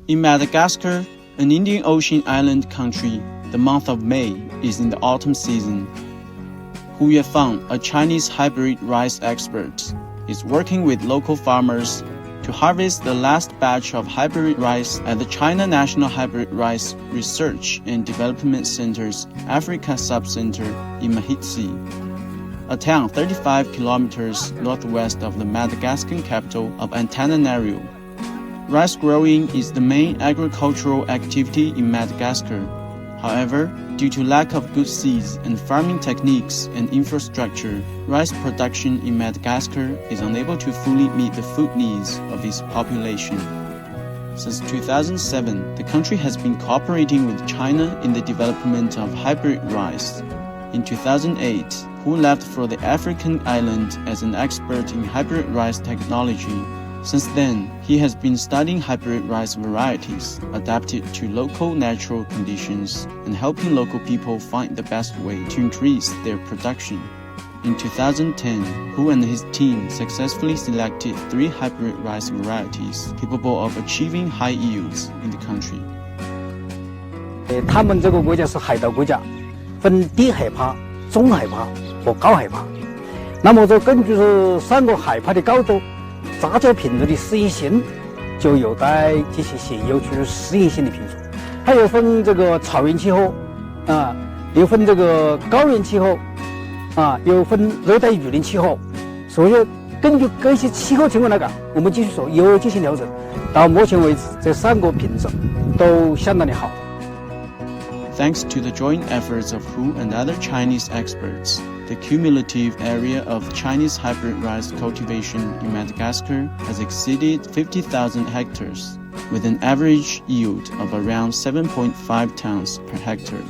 In Madagascar, an Indian Ocean island country, the month of May is in the autumn season. Hu Yefang, a Chinese hybrid rice expert, is working with local farmers to harvest the last batch of hybrid rice at the China National Hybrid Rice Research and Development Center's Africa Sub-Center in Mahitsi, a town 35 kilometers northwest of the Madagascan capital of Antananarivo. Rice growing is the main agricultural activity in Madagascar. However, due to lack of good seeds and farming techniques and infrastructure, rice production in Madagascar is unable to fully meet the food needs of its population. Since 2007, the country has been cooperating with China in the development of hybrid rice. In 2008, Hu left for the African island as an expert in hybrid rice technology. Since then, he has been studying hybrid rice varieties adapted to local natural conditions and helping local people find the best way to increase their production. In 2010, Hu and his team successfully selected 3 hybrid rice varieties capable of achieving high yields in the country. 他们这个国家是海岛国家，分低海拔、中海拔和高海拔。那么就根据这3个海拔的高度，杂交品种的适应性就有待这些现有区适应性的品种，还有分这个草原气候啊，有分这个高原气候啊，有分热带雨林气候，所以根据这些气候情况来讲，我们继续说有进行调整。到目前为止，这3个品种都相当的好。Thanks to the joint efforts of Hu and other Chinese experts, the cumulative area of Chinese hybrid rice cultivation in Madagascar has exceeded 50,000 hectares, with an average yield of around 7.5 tons per hectare.